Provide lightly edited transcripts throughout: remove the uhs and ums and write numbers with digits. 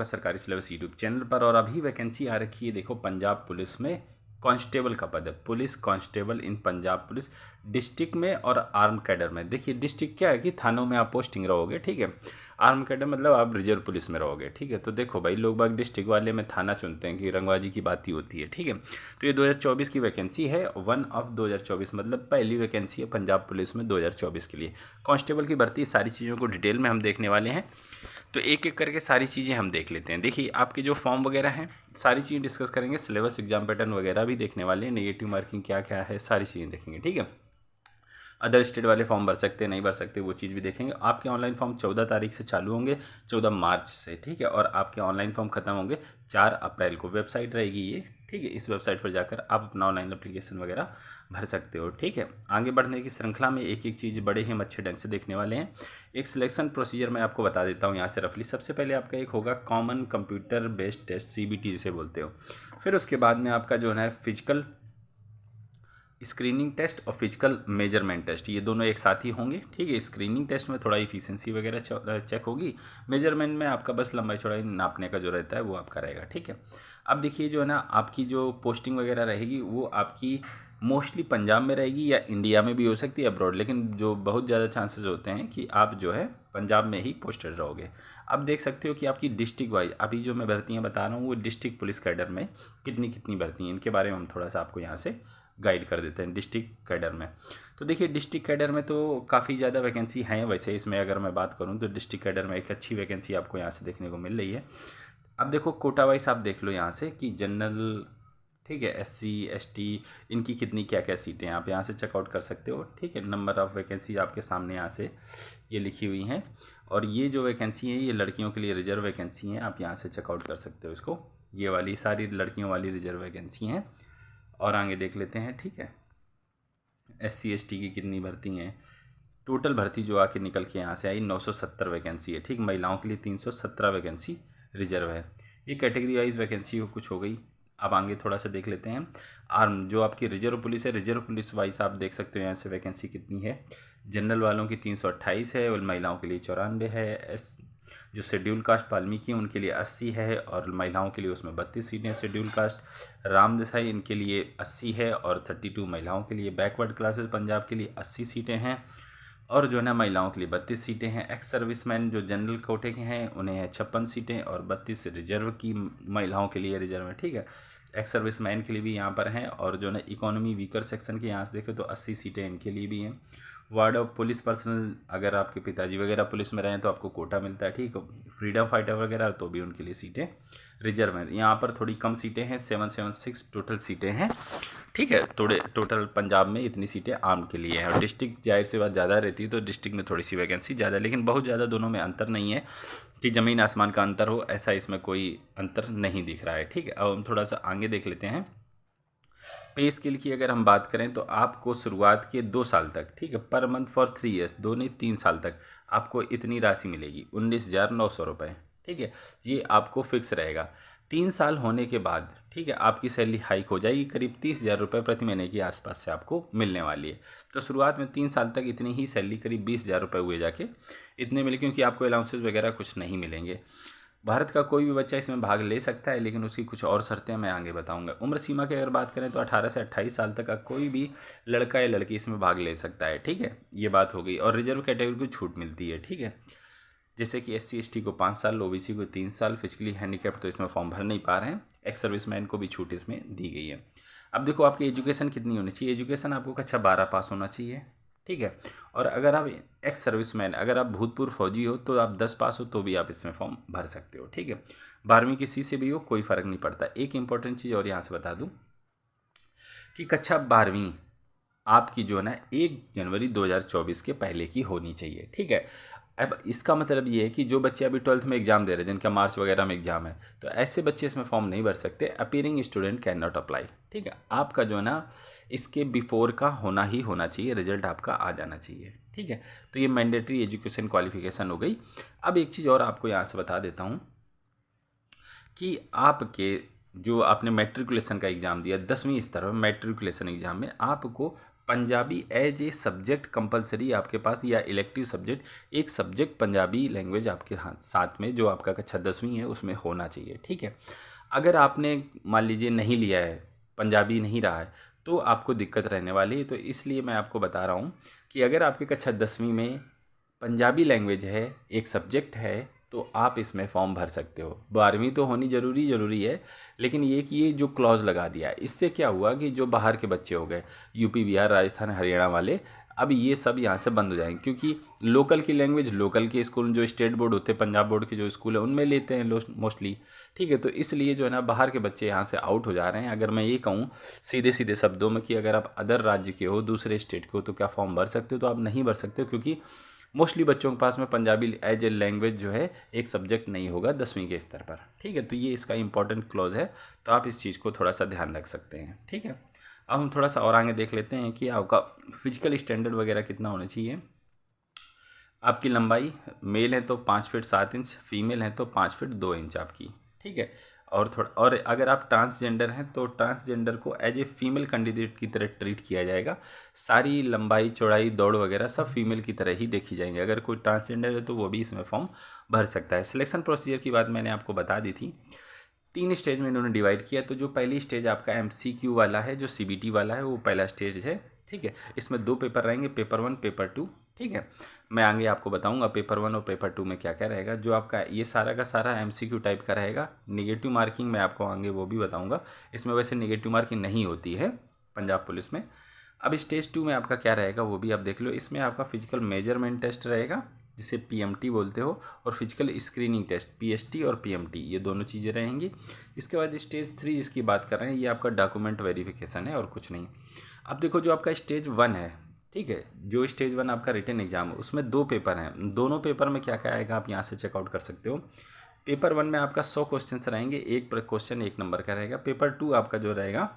आपका सरकारी syllabus YouTube channel पर। और अभी वैकेंसी आ रखी है, देखो पंजाब पुलिस में कांस्टेबल का पद है, पुलिस कांस्टेबल इन पंजाब पुलिस डिस्ट्रिक्ट में और आर्म कैडर में। देखिए डिस्ट्रिक्ट क्या है कि थानों में आप पोस्टिंग रहोगे, ठीक है। आर्म कैडर मतलब आप रिजर्व पुलिस में रहोगे, ठीक है। तो देखो भाई लोग बाग डिस्ट्रिक्ट वाले में थाना चुनते हैं कि रंगबाजी की बात ही होती है, ठीक है। तो ये 2024 की वैकेंसी है, 1 ऑफ 2024, मतलब पहली वैकेंसी है पंजाब पुलिस में 2024 के लिए। कांस्टेबल की भर्ती, सारी चीज़ों को डिटेल में हम देखने वाले हैं, तो एक एक करके सारी चीज़ें हम देख लेते हैं। देखिए आपके जो फॉर्म वगैरह हैं सारी चीज़ें डिस्कस करेंगे, सिलेबस एग्जाम पैटर्न वगैरह भी देखने वाले हैं, नेगेटिव मार्किंग क्या क्या है सारी चीज़ें देखेंगे, ठीक है। अदर स्टेट वाले फॉर्म भर सकते हैं नहीं भर सकते वो चीज़ भी देखेंगे। आपके ऑनलाइन फॉर्म 14 तारीख से चालू होंगे, 14 मार्च से, ठीक है। और आपके ऑनलाइन फॉर्म खत्म होंगे 4 अप्रैल को। वेबसाइट रहेगी ये, ठीक है। इस वेबसाइट पर जाकर आप अपना ऑनलाइन एप्लीकेशन वगैरह भर सकते हो, ठीक है। आगे बढ़ने की श्रृंखला में एक एक चीज़ बड़े ही अच्छे ढंग से देखने वाले हैं। एक सिलेक्शन प्रोसीजर मैं आपको बता देता हूँ यहाँ से रफली। सबसे पहले आपका एक होगा common computer based test, CBT जिसे बोलते हो। फिर उसके बाद में आपका जो है फिजिकल स्क्रीनिंग टेस्ट और फिजिकल मेजरमेंट टेस्ट, ये दोनों एक साथ ही होंगे, ठीक है। स्क्रीनिंग टेस्ट में थोड़ा इफिशिएंसी वगैरह चेक होगी, मेजरमेंट में आपका बस लंबाई चौड़ाई नापने का जो रहता है वो आपका रहेगा, ठीक है। अब देखिए जो है ना आपकी जो पोस्टिंग वगैरह रहेगी वो आपकी मोस्टली पंजाब में रहेगी, या इंडिया में भी हो सकती है अब्रॉड, लेकिन जो बहुत ज़्यादा चांसेस होते हैं कि आप जो है पंजाब में ही पोस्टेड रहोगे। अब देख सकते हो कि आपकी डिस्ट्रिक्ट वाइज अभी जो मैं भर्तियाँ बता रहा हूँ वो डिस्ट्रिक्ट पुलिस कैडर में कितनी कितनी भर्ती हैं, इनके बारे में हम थोड़ा सा आपको यहाँ से गाइड कर देते हैं। डिस्ट्रिक्ट कैडर में तो देखिए डिस्ट्रिक्ट कैडर में तो काफ़ी ज़्यादा वैकेंसी हैं वैसे, इसमें अगर मैं बात करूं तो डिस्ट्रिक्ट कैडर में एक अच्छी वैकेंसी आपको यहाँ से देखने को मिल रही है। अब देखो कोटा वाइज आप देख लो यहाँ से कि जनरल, ठीक है, SC ST इनकी कितनी क्या क्या सीटें हैं आप यहाँ से चेकआउट कर सकते हो, ठीक है। नंबर ऑफ़ वैकेंसी आपके सामने यहाँ से ये लिखी हुई हैं, और ये जो वैकेंसी है ये लड़कियों के लिए रिजर्व वैकेंसी हैं, आप यहाँ से चेकआउट कर सकते हो इसको। ये वाली सारी लड़कियों वाली रिजर्व वैकेंसी हैं। और आगे देख लेते हैं, ठीक है। SC ST की कितनी भर्ती हैं, टोटल भर्ती जो आके निकल के यहाँ से आई 970 वैकेंसी है, ठीक। महिलाओं के लिए 317 वैकेंसी रिजर्व है। ये कैटेगरी वाइज वैकेंसी कुछ हो गई। अब आगे थोड़ा सा देख लेते हैं आर्म जो आपकी रिजर्व पुलिस है, रिजर्व पुलिस वाइज आप देख सकते हो यहाँ से वैकेंसी कितनी है। जनरल वालों की 328 है और महिलाओं के लिए 94 है। जो शेड्यूल कास्ट वाल्मीकि उनके लिए 80 है और महिलाओं के लिए उसमें 32 सीटें। शेड्यूल कास्ट राम देसाई इनके लिए 80 है और 32 महिलाओं के लिए। बैकवर्ड क्लासेस पंजाब के लिए 80 सीटें हैं और जो है ना महिलाओं के लिए 32 सीटें हैं। एक्स सर्विसमैन जो जनरल कोटे के हैं उन्हें है 56 सीटें और 32 रिजर्व की महिलाओं के लिए रिजर्व है, ठीक है। एक्स सर्विसमैन के लिए भी यहाँ पर हैं। और जो है इकोनॉमी वीकर सेक्शन के यहाँ से देखें तो 80 सीटें इनके लिए भी हैं। वार्ड ऑफ पुलिस पर्सनल, अगर आपके पिताजी वगैरह पुलिस में रहें तो आपको कोटा मिलता है, ठीक है। फ्रीडम फाइटर वगैरह तो भी उनके लिए सीटें रिजर्व हैं। यहाँ पर थोड़ी कम सीटें हैं, 776 टोटल सीटें हैं, ठीक है। टोटल पंजाब में इतनी सीटें आर्म के लिए हैं। और डिस्ट्रिक्ट जाहिर सी बात ज़्यादा रहती है तो डिस्ट्रिक्ट में थोड़ी सी वैकेंसी ज़्यादा, लेकिन बहुत ज़्यादा दोनों में अंतर नहीं है कि ज़मीन आसमान का अंतर हो, ऐसा इसमें कोई अंतर नहीं दिख रहा है, ठीक है। अब हम थोड़ा सा आगे देख लेते हैं। पे स्केल की अगर हम बात करें तो आपको शुरुआत के 2 साल तक, ठीक है, पर मंथ फॉर 3 ईयर्स, 2 नहीं 3 साल तक आपको इतनी राशि मिलेगी 19,900 रुपये, ठीक है। ये आपको फिक्स रहेगा। 3 साल होने के बाद, ठीक है, आपकी सैलरी हाइक हो जाएगी, करीब 30,000 रुपये प्रति महीने के आसपास से आपको मिलने वाली है। तो शुरुआत में 3 साल तक इतनी ही सैलरी, करीब 20,000 रुपये हुए जाके इतने मिले, क्योंकि आपको अलाउंसेस वगैरह कुछ नहीं मिलेंगे। भारत का कोई भी बच्चा इसमें भाग ले सकता है, लेकिन उसकी कुछ और शर्तें मैं आगे बताऊंगा। उम्र सीमा की अगर बात करें तो 18 से 28 साल तक का कोई भी लड़का या लड़की इसमें भाग ले सकता है, ठीक है। ये बात हो गई। और रिजर्व कैटेगरी को छूट मिलती है, ठीक है। जैसे कि SC ST को 5 साल, OBC को 3 साल, फिजिकली हैंडीकैप्ड तो इसमें फॉर्म भर नहीं पा रहे हैं, एक्स सर्विसमैन को भी छूट इसमें दी गई है। अब देखो आपकी एजुकेशन कितनी होनी चाहिए। एजुकेशन आपको कक्षा 12 पास होना चाहिए, ठीक है। और अगर आप एक्स सर्विसमैन, अगर आप भूतपूर्व फौजी हो तो आप 10 पास हो तो भी आप इसमें फॉर्म भर सकते हो, ठीक है। 12वीं किसी से भी हो कोई फ़र्क नहीं पड़ता। एक इंपॉर्टेंट चीज़ और यहाँ से बता दूँ कि कक्षा 12वीं आपकी जो है ना 1 जनवरी 2024 के पहले की होनी चाहिए, ठीक है। अब इसका मतलब ये है कि जो बच्चे अभी 12th में एग्जाम दे रहे हैं, जिनका मार्च वगैरह में एग्जाम है, तो ऐसे बच्चे इसमें फॉर्म नहीं भर सकते। Appearing student can not apply, ठीक है। आपका जो है ना इसके बिफोर का होना ही होना चाहिए, रिजल्ट आपका आ जाना चाहिए, ठीक है। तो ये मैंडेटरी एजुकेशन क्वालिफिकेशन हो गई। अब एक चीज़ और आपको यहाँ से बता देता हूँ कि आपके जो आपने मैट्रिकुलेशन का एग्ज़ाम दिया 10वीं स्तर पर, मैट्रिकुलेशन एग्ज़ाम में आपको Punjabi as a subject compulsory आपके पास, या इलेक्टिव सब्जेक्ट, एक सब्जेक्ट पंजाबी लैंग्वेज आपके साथ में जो आपका कक्षा 10वीं है उसमें होना चाहिए। ठीक है, अगर आपने मान लीजिए नहीं लिया है, पंजाबी नहीं रहा है, तो आपको दिक्कत रहने वाली है। तो इसलिए मैं आपको बता रहा हूँ कि अगर आपकी कक्षा 10वीं में पंजाबी लैंग्वेज है, एक सब्जेक्ट है, तो आप इसमें फॉर्म भर सकते हो। 12वीं तो होनी ज़रूरी है, लेकिन ये जो क्लॉज लगा दिया, इससे क्या हुआ कि जो बाहर के बच्चे हो गए, यूपी, बिहार, राजस्थान, हरियाणा वाले, अब ये सब यहाँ से बंद हो जाएंगे, क्योंकि लोकल की लैंग्वेज लोकल के स्कूल, जो स्टेट बोर्ड होते हैं, पंजाब बोर्ड के जो स्कूल है, उनमें लेते हैं मोस्टली। ठीक है, तो इसलिए जो है ना, बाहर के बच्चे यहाँ से आउट हो जा रहे हैं। अगर मैं ये कहूँ सीधे सीधे शब्दों में कि अगर आप अदर राज्य के हो, दूसरे स्टेट के हो, तो क्या फॉर्म भर सकते हो? तो आप नहीं भर सकते हो, क्योंकि मोस्टली बच्चों के पास में पंजाबी एज ए लैंग्वेज जो है एक सब्जेक्ट नहीं होगा 10वीं के स्तर पर। ठीक है, तो ये इसका इंपॉर्टेंट क्लॉज है, तो आप इस चीज़ को थोड़ा सा ध्यान रख सकते हैं। ठीक है, अब हम थोड़ा सा और आगे देख लेते हैं कि आपका फिजिकल स्टैंडर्ड वगैरह कितना होना चाहिए। आपकी लंबाई मेल है तो 5 फीट 7 इंच, फीमेल है तो 5 फीट 2 इंच आपकी। ठीक है, और अगर आप ट्रांसजेंडर हैं तो ट्रांसजेंडर को एज ए फीमेल कैंडिडेट की तरह ट्रीट किया जाएगा। सारी लंबाई, चौड़ाई, दौड़ वगैरह सब फीमेल की तरह ही देखी जाएंगे। अगर कोई ट्रांसजेंडर है तो वो भी इसमें फॉर्म भर सकता है। सिलेक्शन प्रोसीजर की बात मैंने आपको बता दी थी। 3 स्टेज में इन्होंने डिवाइड किया। तो जो पहली स्टेज आपका MCQ वाला है, जो CBT वाला है, वो पहला स्टेज है। ठीक है, इसमें 2 पेपर रहेंगे, पेपर 1, पेपर 2। ठीक है, मैं आगे आपको बताऊंगा पेपर 1 और पेपर 2 में क्या क्या रहेगा। जो आपका ये सारा का सारा MCQ टाइप का रहेगा। निगेटिव मार्किंग मैं आपको आगे वो भी बताऊंगा। इसमें वैसे निगेटिव मार्किंग नहीं होती है पंजाब पुलिस में। अब स्टेज 2 में आपका क्या रहेगा वो भी आप देख लो। इसमें आपका फिजिकल मेजरमेंट टेस्ट रहेगा, जिसे PMT बोलते हो, और फिजिकल स्क्रीनिंग टेस्ट PST और PMT, ये दोनों चीज़ें रहेंगी। इसके बाद स्टेज 3 जिसकी बात कर रहे हैं, ये आपका डॉक्यूमेंट वेरिफिकेशन है और कुछ नहीं। अब देखो, जो आपका स्टेज 1 है, ठीक है, जो स्टेज 1 आपका रिटन एग्जाम है, उसमें 2 पेपर हैं। दोनों पेपर में क्या क्या आएगा आप यहाँ से चेकआउट कर सकते हो। पेपर 1 में आपका 100 क्वेश्चन रहेंगे, एक क्वेश्चन 1 नंबर का रहेगा। पेपर 2 आपका जो रहेगा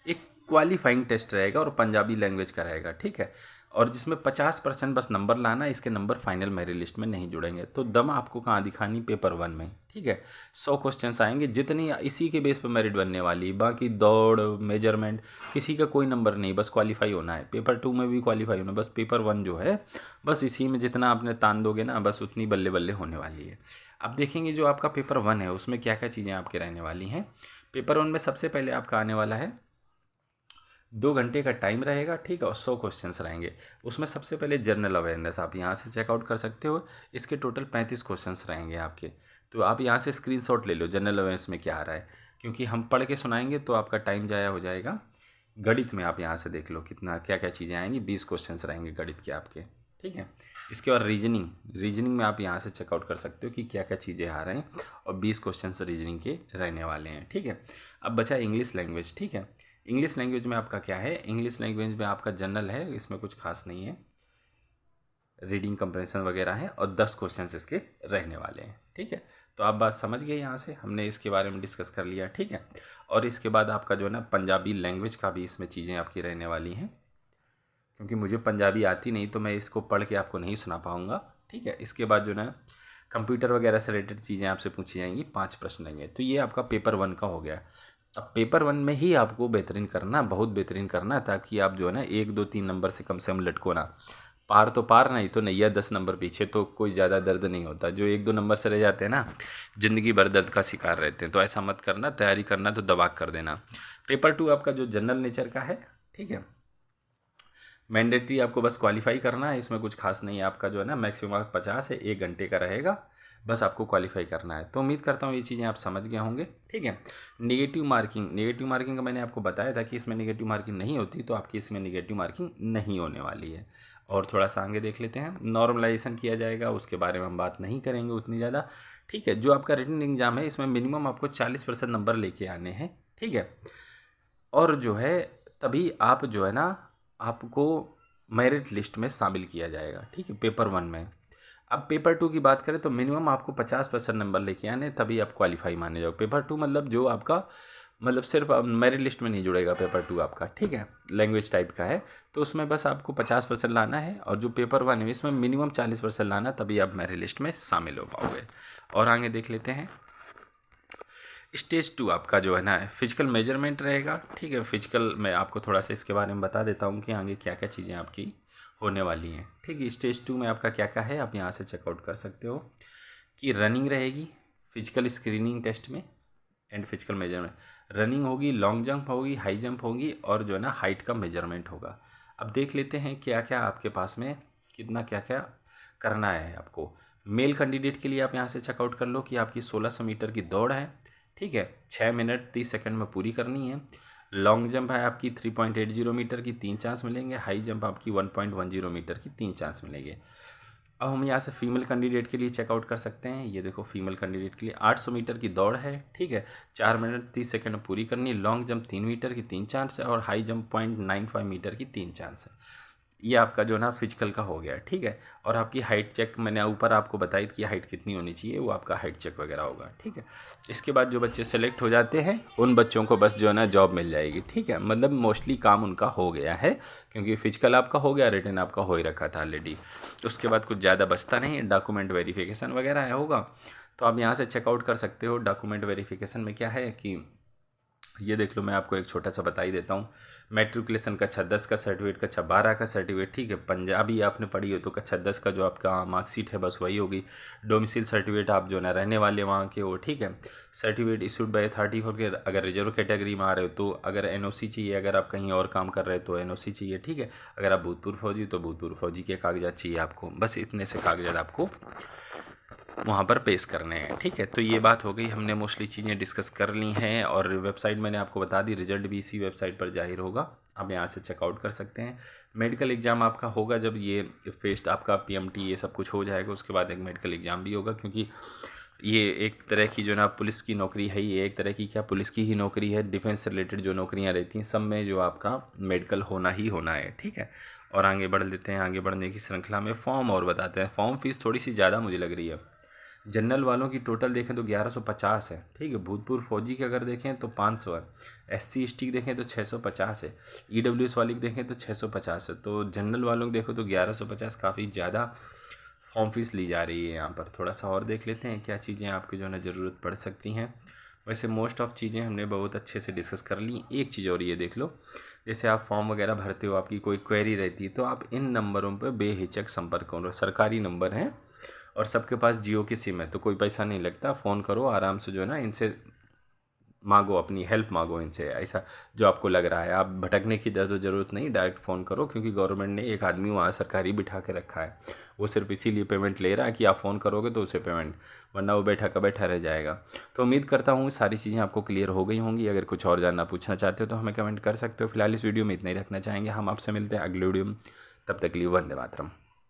एक क्वालिफाइंग टेस्ट रहेगा और पंजाबी लैंग्वेज का रहेगा। ठीक है, और जिसमें 50% बस नंबर लाना, इसके नंबर फाइनल मेरिट लिस्ट में नहीं जुड़ेंगे। तो दम आपको कहाँ दिखानी? पेपर 1 में। ठीक है, 100 क्वेश्चंस आएंगे, जितनी इसी के बेस पर मेरिट बनने वाली, बाकी दौड़, मेजरमेंट, किसी का कोई नंबर नहीं, बस क्वालिफाई होना है। पेपर 2 में भी क्वालिफाई होना है, बस पेपर 1 जो है, बस इसी में जितना आपने तान दोगे ना, बस उतनी बल्ले बल्ले होने वाली है। अब देखेंगे जो आपका पेपर 1 है उसमें क्या क्या चीज़ें आपके रहने वाली हैं। पेपर 1 में सबसे पहले आपका आने वाला है 2 घंटे का टाइम रहेगा। ठीक है, और 100 क्वेश्चंस रहेंगे। उसमें सबसे पहले जनरल अवेयरनेस आप यहाँ से चेकआउट कर सकते हो। इसके टोटल 35 क्वेश्चंस रहेंगे आपके। तो आप यहाँ से स्क्रीनशॉट ले लो जनरल अवेयरनेस में क्या आ रहा है, क्योंकि हम पढ़ के सुनाएंगे तो आपका टाइम ज़ाया हो जाएगा। गणित में आप यहाँ से देख लो कितना क्या क्या चीज़ें आएंगी। 20 क्वेश्चंस रहेंगे गणित के आपके। ठीक है, इसके बाद रीजनिंग में आप यहाँ से चेकआउट कर सकते हो कि क्या क्या चीज़ें आ रहे हैं, और 20 क्वेश्चंस रीजनिंग के रहने वाले हैं। ठीक है, अब बचा इंग्लिश लैंग्वेज। ठीक है, इंग्लिश लैंग्वेज में आपका क्या है? इंग्लिश लैंग्वेज में आपका जनरल है, इसमें कुछ खास नहीं है, रीडिंग कंप्रेंशन वगैरह है, और 10 क्वेश्चंस इसके रहने वाले हैं। ठीक है, तो आप बात समझ गए, यहाँ से हमने इसके बारे में डिस्कस कर लिया। ठीक है, और इसके बाद आपका जो है ना पंजाबी लैंग्वेज का भी इसमें चीज़ें आपकी रहने वाली हैं, क्योंकि मुझे पंजाबी आती नहीं तो मैं इसको पढ़ के आपको नहीं सुना पाऊँगा। ठीक है, इसके बाद जो है ना कंप्यूटर वगैरह से रिलेटेड चीज़ें आपसे पूछी जाएंगी, 5 प्रश्न रहेंगे। तो ये आपका पेपर 1 का हो गया। अब पेपर 1 में ही आपको बेहतरीन करना, बहुत बेहतरीन करना, ताकि आप जो है ना 1, 2, 3 नंबर से कम लटको ना। पार तो पार, नहीं तो नैया 10 नंबर पीछे, तो कोई ज़्यादा दर्द नहीं होता। जो 1, 2 नंबर से रह जाते हैं ना, ज़िंदगी भर दर्द का शिकार रहते हैं। तो ऐसा मत करना, तैयारी करना तो दबा कर देना। पेपर 2 आपका जो जनरल नेचर का है। ठीक है, मैंडेटरी आपको बस क्वालिफाई करना है, इसमें कुछ खास नहीं है। आपका जो है ना मैक्सिमम मार्क 50 है, 1 घंटे का रहेगा, बस आपको क्वालिफाई करना है। तो उम्मीद करता हूँ ये चीज़ें आप समझ गए होंगे। ठीक है, नेगेटिव मार्किंग का मैंने आपको बताया था कि इसमें नेगेटिव मार्किंग नहीं होती, तो आपकी इसमें नेगेटिव मार्किंग नहीं होने वाली है। और थोड़ा सा आगे देख लेते हैं, नॉर्मलाइजेशन किया जाएगा, उसके बारे में हम बात नहीं करेंगे उतनी ज़्यादा। ठीक है, जो आपका रिटन एग्जाम है, इसमें मिनिमम आपको 40% नंबर लेके आने हैं। ठीक है, और जो है तभी आप जो है ना आपको मेरिट लिस्ट में शामिल किया जाएगा। ठीक है, पेपर 1 में। अब पेपर 2 की बात करें तो मिनिमम आपको 50% नंबर लेके आने, तभी आप क्वालिफाई माने जाओ। पेपर 2 मतलब जो आपका मतलब सिर्फ मेरिट लिस्ट में नहीं जुड़ेगा पेपर 2 आपका। ठीक है, लैंग्वेज टाइप का है, तो उसमें बस आपको 50% लाना है, और जो पेपर 1 है इसमें मिनिमम 40% लाना, तभी आप मेरिट लिस्ट में शामिल हो पाओगे। और आगे देख लेते हैं, स्टेज 2 आपका जो है ना फिजिकल मेजरमेंट रहेगा, ठीक है। फिजिकल मैं आपको थोड़ा सा इसके बारे में बता देता हूँ कि आगे क्या क्या चीज़ें आपकी होने वाली हैं, ठीक है। स्टेज 2 में आपका क्या क्या है आप यहाँ से चेकआउट कर सकते हो कि रनिंग रहेगी फिजिकल स्क्रीनिंग टेस्ट में एंड फिजिकल मेजरमेंट। रनिंग होगी, लॉन्ग जंप होगी, हाई जंप होगी और जो है ना हाइट का मेजरमेंट होगा। अब देख लेते हैं क्या क्या आपके पास में कितना क्या क्या करना है आपको। मेल कैंडिडेट के लिए आप यहाँ से चेकआउट कर लो कि आपकी 1600 मीटर की दौड़ है, ठीक है, 6 मिनट 30 सेकंड में पूरी करनी है। लॉन्ग जंप है आपकी 3.80 मीटर की 3 चांस मिलेंगे। हाई जंप आपकी 1.10 मीटर की 3 चांस मिलेंगे। अब हम यहाँ से फीमेल कैंडिडेट के लिए चेकआउट कर सकते हैं। ये देखो फीमेल कैंडिडेट के लिए 800 मीटर की दौड़ है, ठीक है, 4 मिनट 30 सेकंड में पूरी करनी है। लॉन्ग जंप 3 मीटर की 3 चांस है और हाई जंप 0.95 मीटर की 3 चांस है। ये आपका जो ना फिजिकल का हो गया, ठीक है। और आपकी हाइट चेक मैंने ऊपर आपको बताई कि हाइट कितनी होनी चाहिए, वो आपका हाइट चेक वगैरह होगा, ठीक है। इसके बाद जो बच्चे सेलेक्ट हो जाते हैं उन बच्चों को बस जो है ना जॉब मिल जाएगी, ठीक है। मतलब मोस्टली काम उनका हो गया है क्योंकि फिजिकल आपका हो गया, रिटन आपका हो ही रखा था ऑलरेडी। उसके बाद कुछ ज़्यादा बचता नहीं है, डॉक्यूमेंट वेरिफिकेशन वगैरह होगा। तो आप यहाँ से चेकआउट कर सकते हो। डॉक्यूमेंट वेरिफिकेशन में क्या है कि ये देख लो, मैं आपको एक छोटा सा बता ही देता हूँ। मैट्रिकुलेशन कक्षा 10 का सर्टिफिकेट, कक्षा 12 का सर्टिफिकेट, ठीक है। पंजाबी आपने पढ़ी हो तो कक्षा 10 का जो आपका मार्कशीट है बस वही होगी। डोमिसाइल सर्टिफिकेट आप जो ना रहने वाले वहाँ के हो, ठीक है। Certificate issued by authority for के, अगर रिजर्व कैटेगरी में आ रहे हो तो अगर एनओसी चाहिए, अगर आप कहीं और काम कर रहे हो तो एनओसी चाहिए, ठीक है। अगर आप भूतपूर्व फौजी तो भूतपूर्व फौजी के कागजात चाहिए आपको। बस इतने से कागजात आपको वहाँ पर पेश करने हैं, ठीक है। तो ये बात हो गई, हमने मोस्टली चीज़ें डिस्कस कर ली हैं और वेबसाइट मैंने आपको बता दी, रिजल्ट भी इसी वेबसाइट पर जाहिर होगा, आप यहाँ से चेकआउट कर सकते हैं। मेडिकल एग्ज़ाम आपका होगा जब ये फेस्ट आपका पीएमटी ये सब कुछ हो जाएगा, उसके बाद एक मेडिकल एग्ज़ाम भी होगा, क्योंकि ये एक तरह की जो ना पुलिस की नौकरी है, ये एक तरह की क्या पुलिस की ही नौकरी है। डिफेंस से रिलेटेड जो नौकरियाँ रहती हैं सब में जो आपका मेडिकल होना ही होना है, ठीक है। और आगे बढ़ लेते हैं, आगे बढ़ने की श्रृंखला में फॉर्म और बताते हैं। फॉर्म फीस थोड़ी सी ज़्यादा मुझे लग रही है। जनरल वालों की टोटल देखें तो 1150 है, ठीक है। भूतपूर्व फौजी की अगर देखें तो 500 है। SC ST की देखें तो 650 है। EWS वाली की देखें तो 650 है। तो जनरल वालों की देखो तो 1150, काफ़ी ज़्यादा फॉर्म फीस ली जा रही है यहाँ पर। थोड़ा सा और देख लेते हैं क्या चीज़ें आपकी जो है ना ज़रूरत पड़ सकती हैं। वैसे मोस्ट ऑफ चीज़ें हमने बहुत अच्छे से डिस्कस कर ली। एक चीज़ और ये देख लो, जैसे आप फॉर्म वगैरह भरते हो, आपकी कोई क्वेरी रहती है तो आप इन नंबरों पर बेहिचक संपर्क करो। सरकारी नंबर हैं और सबके पास जियो की सिम है तो कोई पैसा नहीं लगता। फ़ोन करो आराम से, जो है ना इनसे मांगो, अपनी हेल्प मांगो इनसे। ऐसा जो आपको लग रहा है, आप भटकने की ज़रूरत नहीं, डायरेक्ट फ़ोन करो, क्योंकि गवर्नमेंट ने एक आदमी वहाँ सरकारी बिठा के रखा है, वो सिर्फ इसीलिए पेमेंट ले रहा है कि आप फ़ोन करोगे तो उसे पेमेंट, वरना वो बैठा का बैठा रह जाएगा। तो उम्मीद करता हूँ सारी चीज़ें आपको क्लियर हो गई होंगी। अगर कुछ और जानना पूछना चाहते हो तो हमें कमेंट कर सकते हो। फिलहाल इस वीडियो में इतना ही रखना चाहेंगे। हम आपसे मिलते हैं अगले वीडियो में, तब तक के लिए वंदे मातरम।